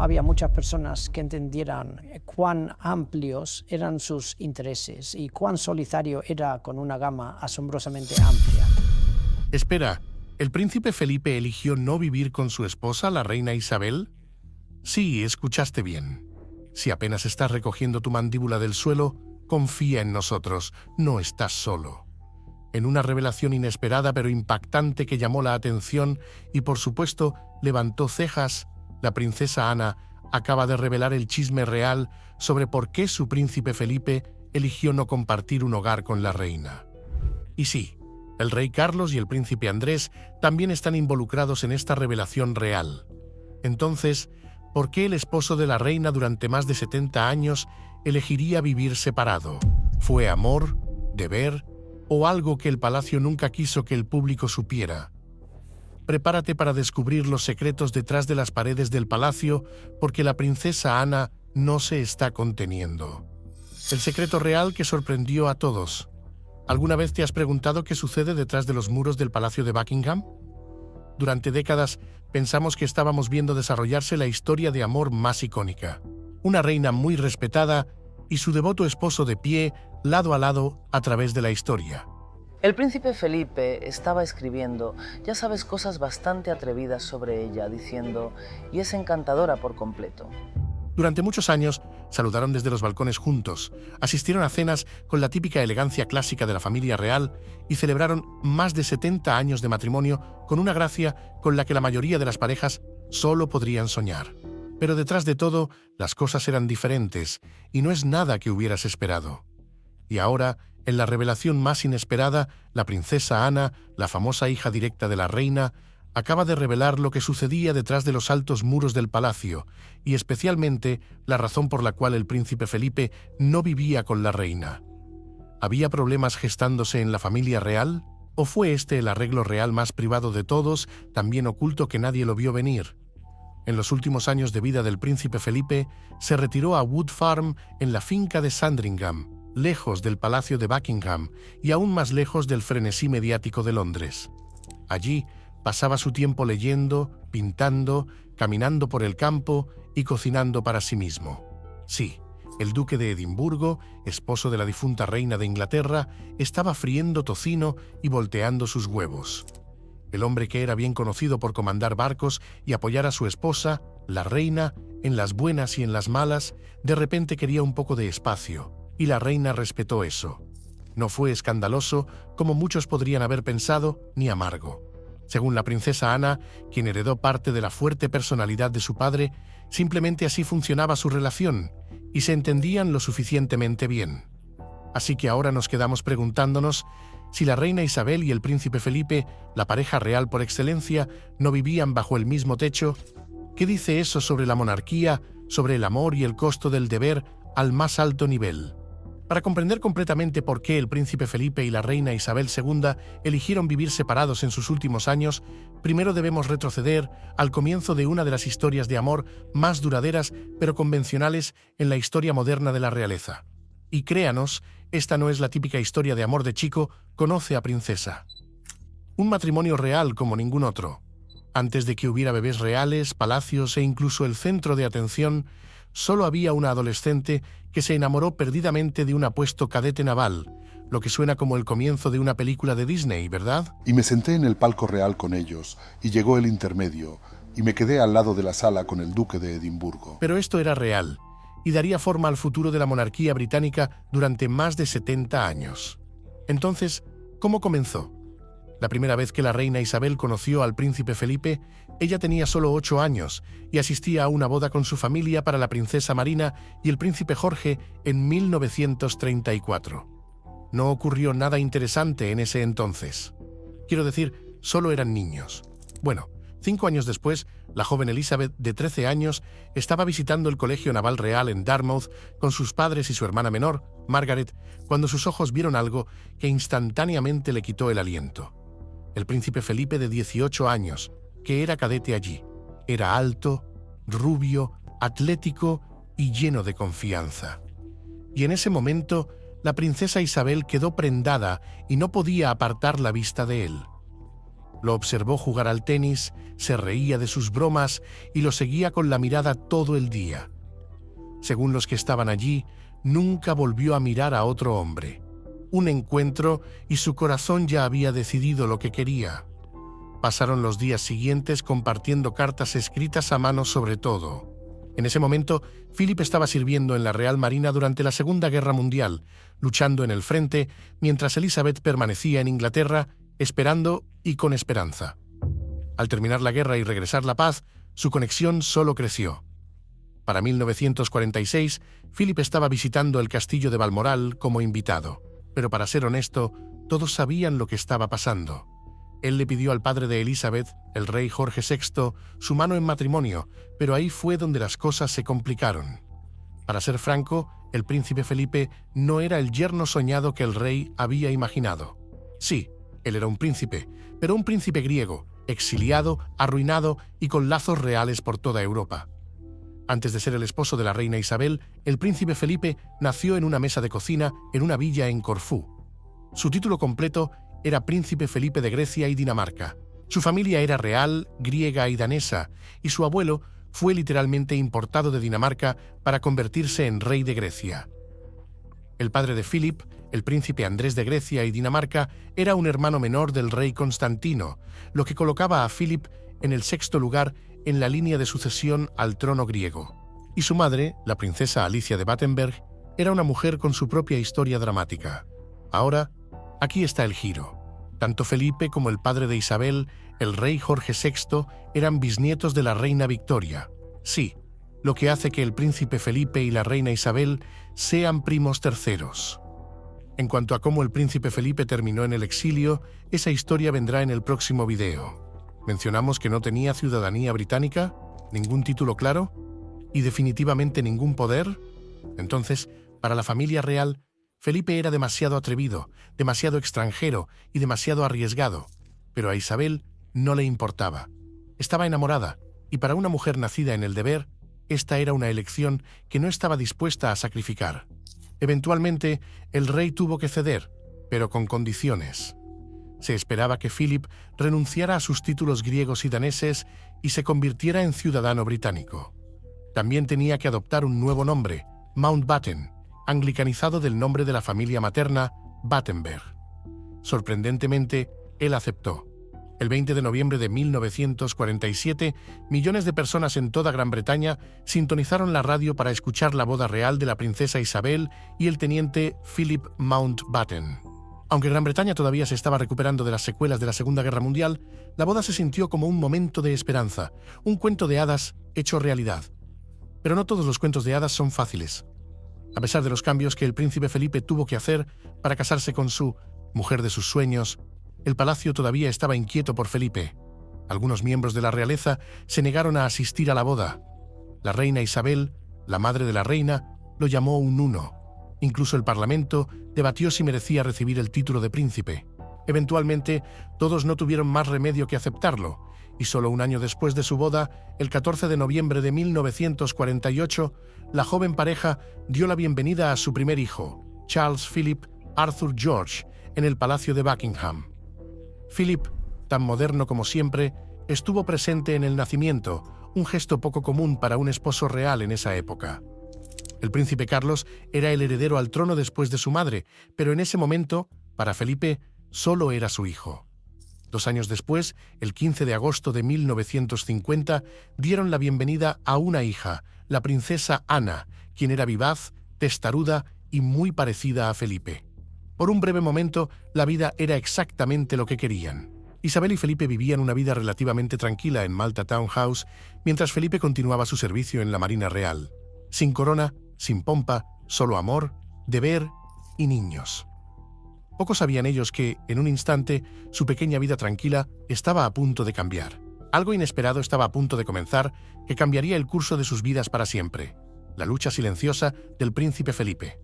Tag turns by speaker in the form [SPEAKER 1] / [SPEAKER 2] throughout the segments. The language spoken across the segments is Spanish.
[SPEAKER 1] había muchas personas que entendieran cuán amplios eran sus intereses y cuán solitario era con una gama asombrosamente amplia.
[SPEAKER 2] Espera, ¿el príncipe Felipe eligió no vivir con su esposa, la reina Isabel? Sí, escuchaste bien. Si apenas estás recogiendo tu mandíbula del suelo, confía en nosotros, no estás solo. En una revelación inesperada pero impactante que llamó la atención y por supuesto levantó cejas, la princesa Ana acaba de revelar el chisme real sobre por qué su príncipe Felipe eligió no compartir un hogar con la reina. Y sí, el rey Carlos y el príncipe Andrés también están involucrados en esta revelación real. Entonces, ¿por qué el esposo de la reina durante más de 70 años elegiría vivir separado? ¿Fue amor, deber o algo que el palacio nunca quiso que el público supiera? Prepárate para descubrir los secretos detrás de las paredes del palacio, porque la princesa Ana no se está conteniendo. El secreto real que sorprendió a todos. ¿Alguna vez te has preguntado qué sucede detrás de los muros del Palacio de Buckingham? Durante décadas pensamos que estábamos viendo desarrollarse la historia de amor más icónica. Una reina muy respetada y su devoto esposo de pie, lado a lado, a través de la historia.
[SPEAKER 3] El príncipe Felipe estaba escribiendo, ya sabes, cosas bastante atrevidas sobre ella, diciendo, y es encantadora por completo.
[SPEAKER 2] Durante muchos años, saludaron desde los balcones juntos, asistieron a cenas con la típica elegancia clásica de la familia real y celebraron más de 70 años de matrimonio con una gracia con la que la mayoría de las parejas solo podrían soñar. Pero detrás de todo, las cosas eran diferentes y no es nada que hubieras esperado. Y ahora, en la revelación más inesperada, la princesa Ana, la famosa hija directa de la reina, acaba de revelar lo que sucedía detrás de los altos muros del palacio y especialmente la razón por la cual el príncipe Felipe no vivía con la reina. ¿Había problemas gestándose en la familia real? ¿O fue este el arreglo real más privado de todos, también oculto que nadie lo vio venir? En los últimos años de vida del príncipe Felipe, se retiró a Wood Farm en la finca de Sandringham, lejos del Palacio de Buckingham y aún más lejos del frenesí mediático de Londres. Allí pasaba su tiempo leyendo, pintando, caminando por el campo y cocinando para sí mismo. Sí, el duque de Edimburgo, esposo de la difunta reina de Inglaterra, estaba friendo tocino y volteando sus huevos. El hombre que era bien conocido por comandar barcos y apoyar a su esposa, la reina, en las buenas y en las malas, de repente quería un poco de espacio, y la reina respetó eso. No fue escandaloso, como muchos podrían haber pensado, ni amargo. Según la princesa Ana, quien heredó parte de la fuerte personalidad de su padre, simplemente así funcionaba su relación, y se entendían lo suficientemente bien. Así que ahora nos quedamos preguntándonos si la reina Isabel y el príncipe Felipe, la pareja real por excelencia, no vivían bajo el mismo techo. ¿Qué dice eso sobre la monarquía, sobre el amor y el costo del deber al más alto nivel? Para comprender completamente por qué el príncipe Felipe y la reina Isabel II eligieron vivir separados en sus últimos años, primero debemos retroceder al comienzo de una de las historias de amor más duraderas pero convencionales en la historia moderna de la realeza. Y créanos, esta no es la típica historia de amor de chico conoce a princesa. Un matrimonio real como ningún otro. Antes de que hubiera bebés reales, palacios e incluso el centro de atención, solo había una adolescente que se enamoró perdidamente de un apuesto cadete naval, lo que suena como el comienzo de una película de Disney, ¿verdad?
[SPEAKER 4] Y me senté en el palco real con ellos, y llegó el intermedio, y me quedé al lado de la sala con el duque de Edimburgo.
[SPEAKER 2] Pero esto era real, y daría forma al futuro de la monarquía británica durante más de 70 años. Entonces, ¿cómo comenzó? La primera vez que la reina Isabel conoció al príncipe Felipe, ella tenía solo 8 años y asistía a una boda con su familia para la princesa Marina y el príncipe Jorge en 1934. No ocurrió nada interesante en ese entonces. Quiero decir, solo eran niños. Bueno, 5 años después, la joven Elizabeth, de 13 años, estaba visitando el Colegio Naval Real en Dartmouth con sus padres y su hermana menor, Margaret, cuando sus ojos vieron algo que instantáneamente le quitó el aliento. El príncipe Felipe, de 18 años, que era cadete allí. Era alto, rubio, atlético y lleno de confianza. Y en ese momento, la princesa Isabel quedó prendada y no podía apartar la vista de él. Lo observó jugar al tenis, se reía de sus bromas y lo seguía con la mirada todo el día. Según los que estaban allí, nunca volvió a mirar a otro hombre. Un encuentro y su corazón ya había decidido lo que quería. Pasaron los días siguientes compartiendo cartas escritas a mano sobre todo. En ese momento, Philip estaba sirviendo en la Real Marina durante la Segunda Guerra Mundial, luchando en el frente, mientras Elizabeth permanecía en Inglaterra, esperando y con esperanza. Al terminar la guerra y regresar la paz, su conexión solo creció. Para 1946, Philip estaba visitando el castillo de Balmoral como invitado, pero para ser honesto, todos sabían lo que estaba pasando. Él le pidió al padre de Elizabeth, el rey Jorge VI, su mano en matrimonio, pero ahí fue donde las cosas se complicaron. Para ser franco, el príncipe Felipe no era el yerno soñado que el rey había imaginado. Sí, él era un príncipe, pero un príncipe griego, exiliado, arruinado y con lazos reales por toda Europa. Antes de ser el esposo de la reina Isabel, el príncipe Felipe nació en una mesa de cocina en una villa en Corfú. Su título completo era Príncipe Felipe de Grecia y Dinamarca. Su familia era real, griega y danesa, y su abuelo fue literalmente importado de Dinamarca para convertirse en rey de Grecia. El padre de Philip, el príncipe Andrés de Grecia y Dinamarca, era un hermano menor del rey Constantino, lo que colocaba a Philip en el 6º lugar en la línea de sucesión al trono griego. Y su madre, la princesa Alicia de Battenberg, era una mujer con su propia historia dramática. Ahora, aquí está el giro. Tanto Felipe como el padre de Isabel, el rey Jorge VI, eran bisnietos de la reina Victoria. Sí, lo que hace que el príncipe Felipe y la reina Isabel sean primos terceros. En cuanto a cómo el príncipe Felipe terminó en el exilio, esa historia vendrá en el próximo video. Mencionamos que no tenía ciudadanía británica, ningún título claro y definitivamente ningún poder. Entonces, para la familia real, Felipe era demasiado atrevido, demasiado extranjero y demasiado arriesgado, pero a Isabel no le importaba. Estaba enamorada, y para una mujer nacida en el deber, esta era una elección que no estaba dispuesta a sacrificar. Eventualmente, el rey tuvo que ceder, pero con condiciones. Se esperaba que Philip renunciara a sus títulos griegos y daneses y se convirtiera en ciudadano británico. También tenía que adoptar un nuevo nombre, Mountbatten, anglicanizado del nombre de la familia materna, Battenberg. Sorprendentemente, él aceptó. El 20 de noviembre de 1947, millones de personas en toda Gran Bretaña sintonizaron la radio para escuchar la boda real de la princesa Isabel y el teniente Philip Mountbatten. Aunque Gran Bretaña todavía se estaba recuperando de las secuelas de la Segunda Guerra Mundial, la boda se sintió como un momento de esperanza, un cuento de hadas hecho realidad. Pero no todos los cuentos de hadas son fáciles. A pesar de los cambios que el príncipe Felipe tuvo que hacer para casarse con su mujer de sus sueños, el palacio todavía estaba inquieto por Felipe. Algunos miembros de la realeza se negaron a asistir a la boda. La reina Isabel, la madre de la reina, lo llamó un uno. Incluso el Parlamento debatió si merecía recibir el título de príncipe. Eventualmente, todos no tuvieron más remedio que aceptarlo, y solo un año después de su boda, el 14 de noviembre de 1948, la joven pareja dio la bienvenida a su primer hijo, Charles Philip Arthur George, en el Palacio de Buckingham. Philip, tan moderno como siempre, estuvo presente en el nacimiento, un gesto poco común para un esposo real en esa época. El príncipe Carlos era el heredero al trono después de su madre, pero en ese momento, para Felipe, solo era su hijo. 2 años después, el 15 de agosto de 1950, dieron la bienvenida a una hija, la princesa Ana, quien era vivaz, testaruda y muy parecida a Felipe. Por un breve momento, la vida era exactamente lo que querían. Isabel y Felipe vivían una vida relativamente tranquila en Malta Town House, mientras Felipe continuaba su servicio en la Marina Real. Sin corona, sin pompa, solo amor, deber y niños. Pocos sabían ellos que, en un instante, su pequeña vida tranquila estaba a punto de cambiar. Algo inesperado estaba a punto de comenzar que cambiaría el curso de sus vidas para siempre. La lucha silenciosa del príncipe Felipe.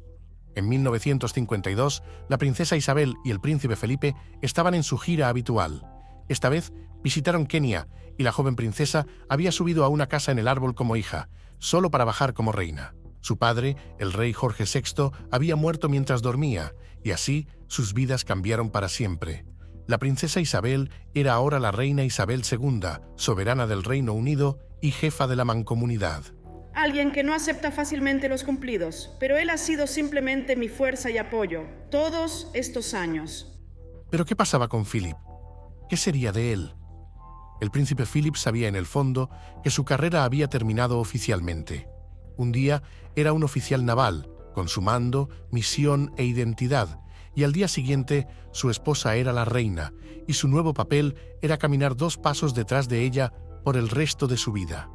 [SPEAKER 2] En 1952, la princesa Isabel y el príncipe Felipe estaban en su gira habitual. Esta vez visitaron Kenia y la joven princesa había subido a una casa en el árbol como hija, solo para bajar como reina. Su padre, el rey Jorge VI, había muerto mientras dormía, y así sus vidas cambiaron para siempre. La princesa Isabel era ahora la reina Isabel II, soberana del Reino Unido y jefa de la mancomunidad.
[SPEAKER 5] Alguien que no acepta fácilmente los cumplidos, pero él ha sido simplemente mi fuerza y apoyo todos estos años.
[SPEAKER 2] ¿Pero qué pasaba con Philip? ¿Qué sería de él? El príncipe Philip sabía en el fondo que su carrera había terminado oficialmente. Un día era un oficial naval, con su mando, misión e identidad, y al día siguiente su esposa era la reina, y su nuevo papel era caminar 2 pasos detrás de ella por el resto de su vida.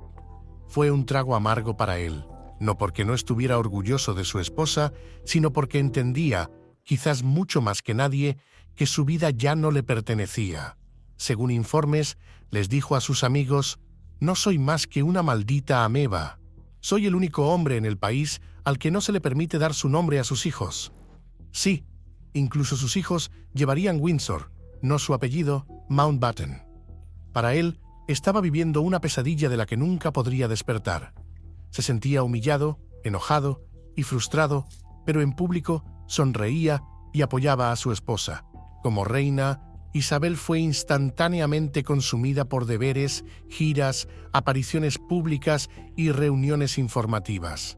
[SPEAKER 2] Fue un trago amargo para él, no porque no estuviera orgulloso de su esposa, sino porque entendía, quizás mucho más que nadie, que su vida ya no le pertenecía. Según informes, les dijo a sus amigos: «No soy más que una maldita ameba. Soy el único hombre en el país al que no se le permite dar su nombre a sus hijos». Sí, incluso sus hijos llevarían Windsor, no su apellido, Mountbatten. Para él, estaba viviendo una pesadilla de la que nunca podría despertar. Se sentía humillado, enojado y frustrado, pero en público sonreía y apoyaba a su esposa. Como reina, Isabel fue instantáneamente consumida por deberes, giras, apariciones públicas y reuniones informativas.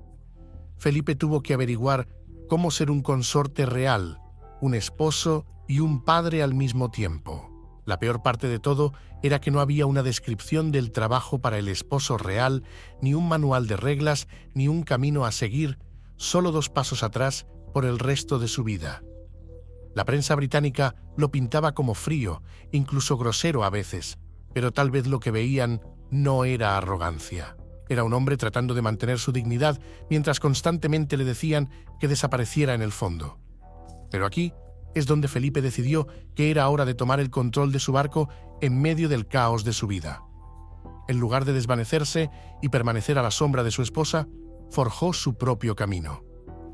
[SPEAKER 2] Felipe tuvo que averiguar cómo ser un consorte real, un esposo y un padre al mismo tiempo. La peor parte de todo era que no había una descripción del trabajo para el esposo real, ni un manual de reglas, ni un camino a seguir, solo 2 pasos atrás por el resto de su vida. La prensa británica lo pintaba como frío, incluso grosero a veces, pero tal vez lo que veían no era arrogancia. Era un hombre tratando de mantener su dignidad mientras constantemente le decían que desapareciera en el fondo. Pero aquí es donde Felipe decidió que era hora de tomar el control de su barco en medio del caos de su vida. En lugar de desvanecerse y permanecer a la sombra de su esposa, forjó su propio camino.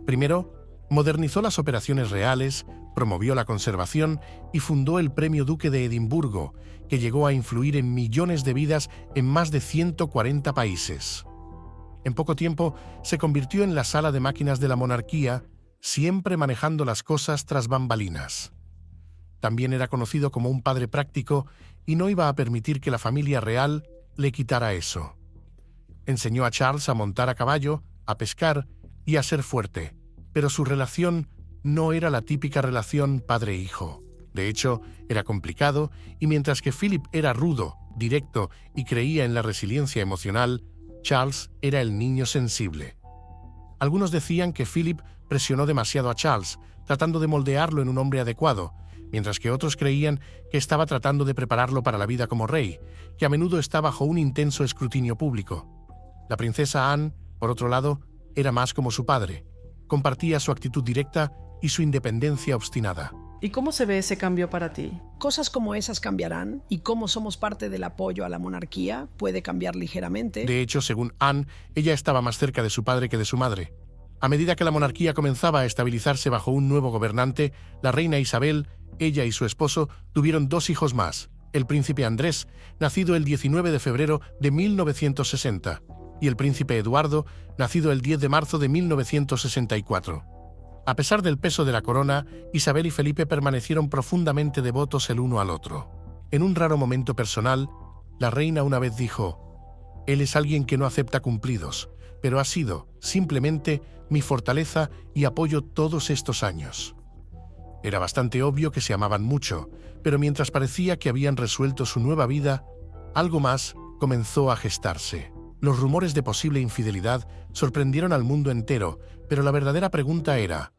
[SPEAKER 2] Primero, modernizó las operaciones reales, promovió la conservación y fundó el Premio Duque de Edimburgo, que llegó a influir en millones de vidas en más de 140 países. En poco tiempo se convirtió en la sala de máquinas de la monarquía, siempre manejando las cosas tras bambalinas. También era conocido como un padre práctico y no iba a permitir que la familia real le quitara eso. Enseñó a Charles a montar a caballo, a pescar y a ser fuerte, pero su relación no era la típica relación padre-hijo. De hecho, era complicado, y mientras que Philip era rudo, directo y creía en la resiliencia emocional, Charles era el niño sensible. Algunos decían que Philip presionó demasiado a Charles, tratando de moldearlo en un hombre adecuado, mientras que otros creían que estaba tratando de prepararlo para la vida como rey, que a menudo está bajo un intenso escrutinio público. La princesa Anne, por otro lado, era más como su padre. Compartía su actitud directa y su independencia obstinada.
[SPEAKER 5] ¿Y cómo se ve ese cambio para ti?
[SPEAKER 1] Cosas como esas cambiarán, y cómo somos parte del apoyo a la monarquía puede cambiar ligeramente.
[SPEAKER 2] De hecho, según Anne, ella estaba más cerca de su padre que de su madre. A medida que la monarquía comenzaba a estabilizarse bajo un nuevo gobernante, la reina Isabel, ella y su esposo tuvieron 2 hijos más, el príncipe Andrés, nacido el 19 de febrero de 1960, y el príncipe Eduardo, nacido el 10 de marzo de 1964. A pesar del peso de la corona, Isabel y Felipe permanecieron profundamente devotos el uno al otro. En un raro momento personal, la reina una vez dijo: «Él es alguien que no acepta cumplidos, pero ha sido, simplemente, mi fortaleza y apoyo todos estos años». Era bastante obvio que se amaban mucho, pero mientras parecía que habían resuelto su nueva vida, algo más comenzó a gestarse. Los rumores de posible infidelidad sorprendieron al mundo entero, pero la verdadera pregunta era: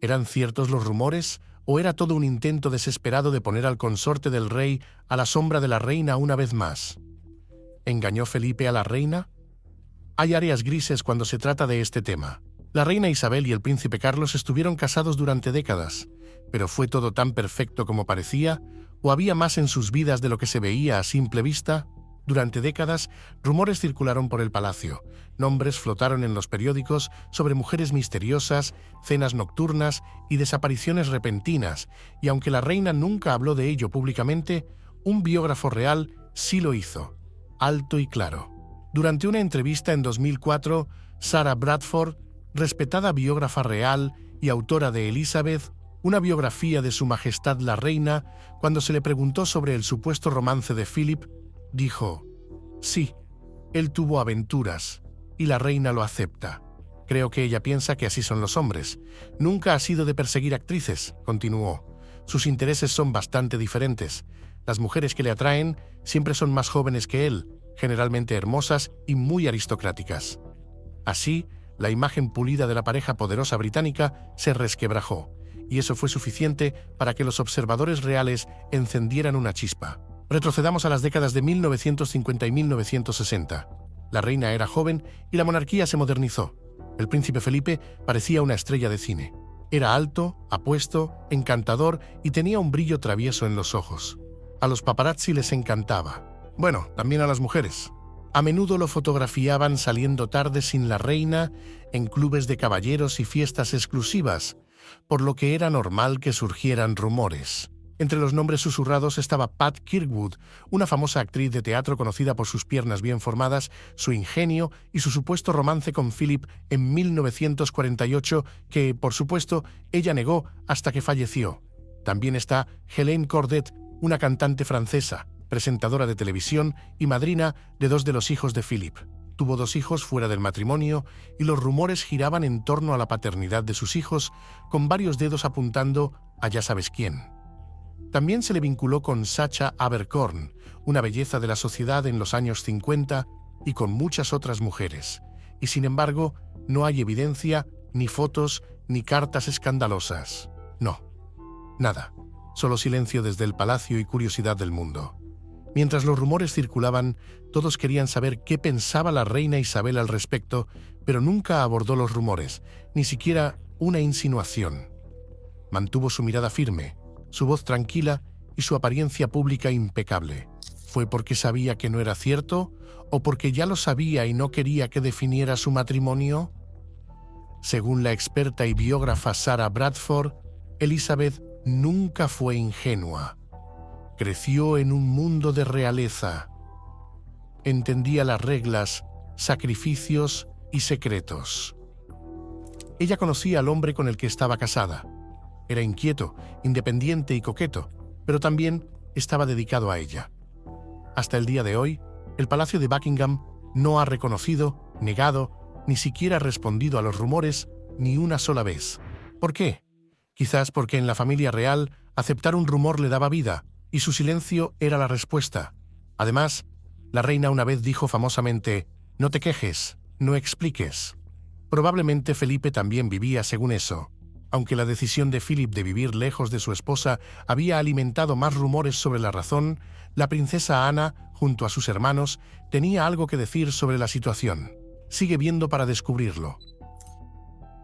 [SPEAKER 2] ¿eran ciertos los rumores o era todo un intento desesperado de poner al consorte del rey a la sombra de la reina una vez más? ¿Engañó Felipe a la reina? Hay áreas grises cuando se trata de este tema. La reina Isabel y el príncipe Carlos estuvieron casados durante décadas, pero ¿fue todo tan perfecto como parecía? ¿O había más en sus vidas de lo que se veía a simple vista? Durante décadas, rumores circularon por el palacio, nombres flotaron en los periódicos sobre mujeres misteriosas, cenas nocturnas y desapariciones repentinas, y aunque la reina nunca habló de ello públicamente, un biógrafo real sí lo hizo, alto y claro. Durante una entrevista en 2004, Sarah Bradford, respetada biógrafa real y autora de Elizabeth, una biografía de Su Majestad la Reina, cuando se le preguntó sobre el supuesto romance de Philip, dijo: «Sí, él tuvo aventuras, y la reina lo acepta. Creo que ella piensa que así son los hombres. Nunca ha sido de perseguir actrices», continuó. «Sus intereses son bastante diferentes. Las mujeres que le atraen siempre son más jóvenes que él, generalmente hermosas y muy aristocráticas». Así, la imagen pulida de la pareja poderosa británica se resquebrajó, y eso fue suficiente para que los observadores reales encendieran una chispa. Retrocedamos a las décadas de 1950 y 1960. La reina era joven y la monarquía se modernizó. El príncipe Felipe parecía una estrella de cine. Era alto, apuesto, encantador y tenía un brillo travieso en los ojos. A los paparazzi les encantaba. Bueno, también a las mujeres. A menudo lo fotografiaban saliendo tarde sin la reina, en clubes de caballeros y fiestas exclusivas, por lo que era normal que surgieran rumores. Entre los nombres susurrados estaba Pat Kirkwood, una famosa actriz de teatro conocida por sus piernas bien formadas, su ingenio y su supuesto romance con Philip en 1948, que, por supuesto, ella negó hasta que falleció. También está Hélène Cordet, una cantante francesa, presentadora de televisión y madrina de 2 de los hijos de Philip. Tuvo 2 hijos fuera del matrimonio y los rumores giraban en torno a la paternidad de sus hijos, con varios dedos apuntando a ya sabes quién. También se le vinculó con Sacha Abercorn, una belleza de la sociedad en los años 50, y con muchas otras mujeres. Y sin embargo, no hay evidencia, ni fotos, ni cartas escandalosas. No, nada. Solo silencio desde el palacio y curiosidad del mundo. Mientras los rumores circulaban, todos querían saber qué pensaba la reina Isabel al respecto, pero nunca abordó los rumores, ni siquiera una insinuación. Mantuvo su mirada firme, su voz tranquila y su apariencia pública impecable. ¿Fue porque sabía que no era cierto o porque ya lo sabía y no quería que definiera su matrimonio? Según la experta y biógrafa Sarah Bradford, Elizabeth nunca fue ingenua. Creció en un mundo de realeza. Entendía las reglas, sacrificios y secretos. Ella conocía al hombre con el que estaba casada. Era inquieto, independiente y coqueto, pero también estaba dedicado a ella. Hasta el día de hoy, el Palacio de Buckingham no ha reconocido, negado, ni siquiera respondido a los rumores ni una sola vez. ¿Por qué? Quizás porque en la familia real aceptar un rumor le daba vida, y su silencio era la respuesta. Además, la reina una vez dijo famosamente: «No te quejes, no expliques». Probablemente Felipe también vivía según eso. Aunque la decisión de Philip de vivir lejos de su esposa había alimentado más rumores sobre la razón, la princesa Ana, junto a sus hermanos, tenía algo que decir sobre la situación. Sigue viendo para descubrirlo.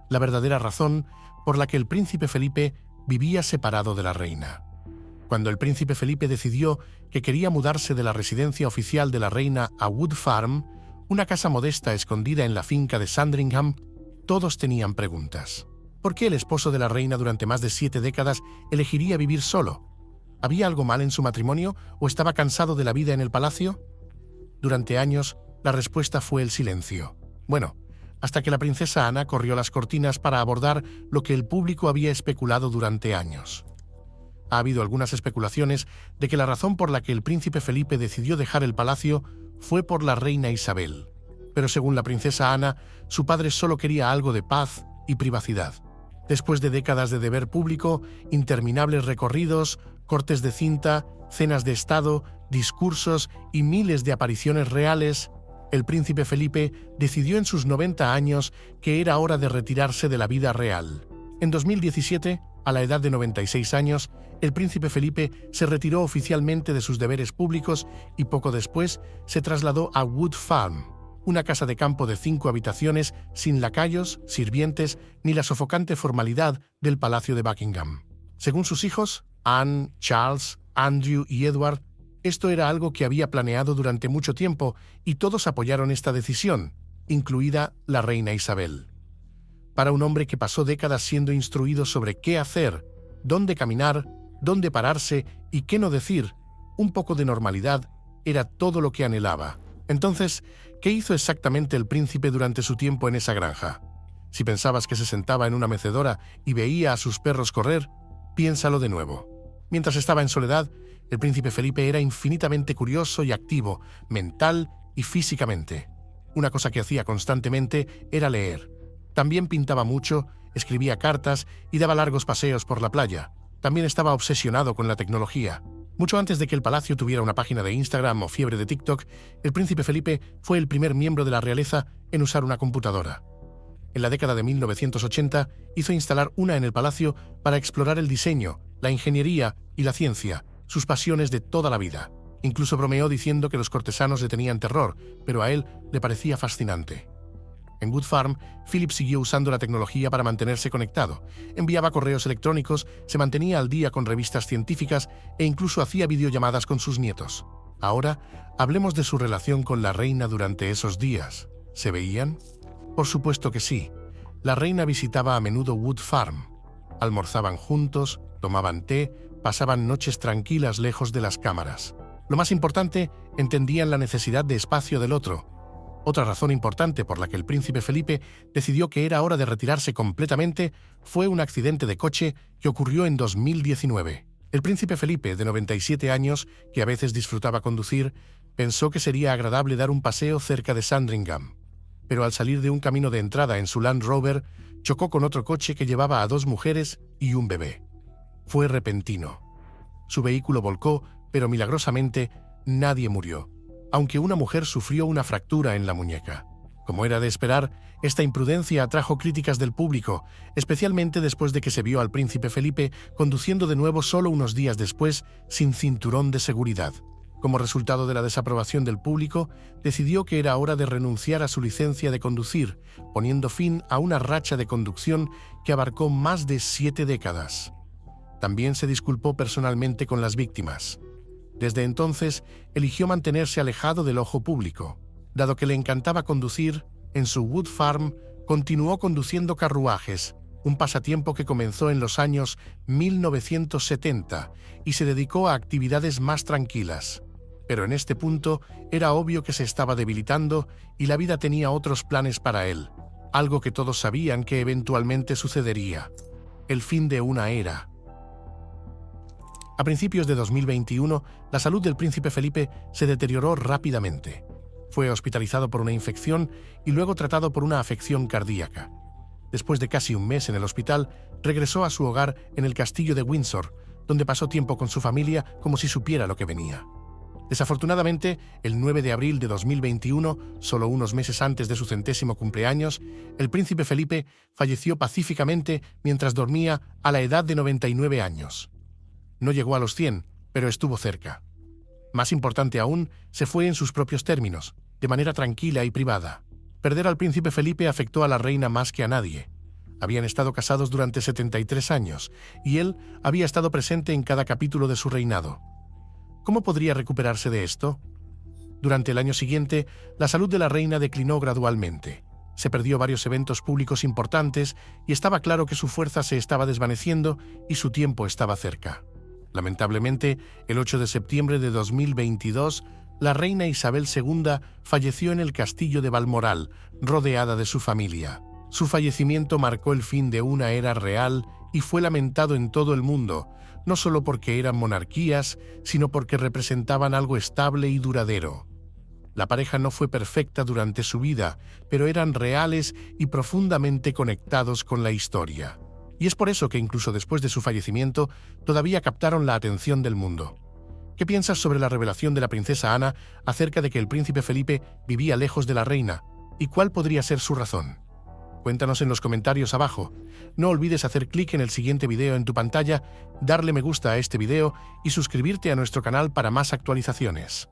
[SPEAKER 2] La verdadera razón por la que el príncipe Felipe vivía separado de la reina. Cuando el príncipe Felipe decidió que quería mudarse de la residencia oficial de la reina a Wood Farm, una casa modesta escondida en la finca de Sandringham, todos tenían preguntas. ¿Por qué el esposo de la reina durante más de 7 décadas elegiría vivir solo? ¿Había algo mal en su matrimonio o estaba cansado de la vida en el palacio? Durante años, la respuesta fue el silencio. Bueno, hasta que la princesa Ana corrió las cortinas para abordar lo que el público había especulado durante años. Ha habido algunas especulaciones de que la razón por la que el príncipe Felipe decidió dejar el palacio fue por la reina Isabel. Pero según la princesa Ana, su padre solo quería algo de paz y privacidad. Después de décadas de deber público, interminables recorridos, cortes de cinta, cenas de estado, discursos y miles de apariciones reales, el príncipe Felipe decidió en sus 90 años que era hora de retirarse de la vida real. En 2017, a la edad de 96 años, el príncipe Felipe se retiró oficialmente de sus deberes públicos y poco después se trasladó a Wood Farm, una casa de campo de 5 habitaciones sin lacayos, sirvientes ni la sofocante formalidad del Palacio de Buckingham. Según sus hijos, Anne, Charles, Andrew y Edward, esto era algo que había planeado durante mucho tiempo y todos apoyaron esta decisión, incluida la reina Isabel. Para un hombre que pasó décadas siendo instruido sobre qué hacer, dónde caminar, dónde pararse y qué no decir, un poco de normalidad era todo lo que anhelaba. Entonces, ¿qué hizo exactamente el príncipe durante su tiempo en esa granja? Si pensabas que se sentaba en una mecedora y veía a sus perros correr, Piénsalo de nuevo. Mientras estaba en soledad, el príncipe Felipe era infinitamente curioso y activo, mental y físicamente. Una cosa que hacía constantemente era leer. También pintaba mucho, escribía cartas y daba largos paseos por la playa. También estaba obsesionado con la tecnología. Mucho antes de que el palacio tuviera una página de Instagram o fiebre de TikTok, el príncipe Felipe fue el primer miembro de la realeza en usar una computadora. En la década de 1980 hizo instalar una en el palacio para explorar el diseño, la ingeniería y la ciencia, sus pasiones de toda la vida. Incluso bromeó diciendo que los cortesanos le tenían terror, pero a él le parecía fascinante. En Wood Farm, Philip siguió usando la tecnología para mantenerse conectado. Enviaba correos electrónicos, se mantenía al día con revistas científicas e incluso hacía videollamadas con sus nietos. Ahora, hablemos de su relación con la reina durante esos días. ¿Se veían? Por supuesto que sí. La reina visitaba a menudo Wood Farm. Almorzaban juntos, tomaban té, pasaban noches tranquilas lejos de las cámaras. Lo más importante, entendían la necesidad de espacio del otro. Otra razón importante por la que el príncipe Felipe decidió que era hora de retirarse completamente fue un accidente de coche que ocurrió en 2019. El príncipe Felipe, de 97 años, que a veces disfrutaba conducir, pensó que sería agradable dar un paseo cerca de Sandringham. Pero al salir de un camino de entrada en su Land Rover, chocó con otro coche que llevaba a 2 mujeres y un bebé. Fue repentino. Su vehículo volcó, pero milagrosamente nadie murió, aunque una mujer sufrió una fractura en la muñeca. Como era de esperar, esta imprudencia atrajo críticas del público, especialmente después de que se vio al príncipe Felipe conduciendo de nuevo solo unos días después sin cinturón de seguridad. Como resultado de la desaprobación del público, decidió que era hora de renunciar a su licencia de conducir, poniendo fin a una racha de conducción que abarcó más de 7 décadas. También se disculpó personalmente con las víctimas. Desde entonces, eligió mantenerse alejado del ojo público. Dado que le encantaba conducir, en su Wood Farm continuó conduciendo carruajes, un pasatiempo que comenzó en los años 1970 y se dedicó a actividades más tranquilas. Pero en este punto era obvio que se estaba debilitando y la vida tenía otros planes para él, algo que todos sabían que eventualmente sucedería: el fin de una era. A principios de 2021, la salud del príncipe Felipe se deterioró rápidamente. Fue hospitalizado por una infección y luego tratado por una afección cardíaca. Después de casi un mes en el hospital, regresó a su hogar en el castillo de Windsor, donde pasó tiempo con su familia como si supiera lo que venía. Desafortunadamente, el 9 de abril de 2021, solo unos meses antes de su 100º cumpleaños, el príncipe Felipe falleció pacíficamente mientras dormía a la edad de 99 años. No llegó a los 100, pero estuvo cerca. Más importante aún, se fue en sus propios términos, de manera tranquila y privada. Perder al príncipe Felipe afectó a la reina más que a nadie. Habían estado casados durante 73 años, y él había estado presente en cada capítulo de su reinado. ¿Cómo podría recuperarse de esto? Durante el año siguiente, la salud de la reina declinó gradualmente. Se perdió varios eventos públicos importantes y estaba claro que su fuerza se estaba desvaneciendo y su tiempo estaba cerca. Lamentablemente, el 8 de septiembre de 2022, la reina Isabel II falleció en el castillo de Balmoral, rodeada de su familia. Su fallecimiento marcó el fin de una era real y fue lamentado en todo el mundo, no solo porque eran monarquías, sino porque representaban algo estable y duradero. La pareja no fue perfecta durante su vida, pero eran reales y profundamente conectados con la historia. Y es por eso que incluso después de su fallecimiento, todavía captaron la atención del mundo. ¿Qué piensas sobre la revelación de la princesa Ana acerca de que el príncipe Felipe vivía lejos de la reina? ¿Y cuál podría ser su razón? Cuéntanos en los comentarios abajo. No olvides hacer clic en el siguiente video en tu pantalla, darle me gusta a este video y suscribirte a nuestro canal para más actualizaciones.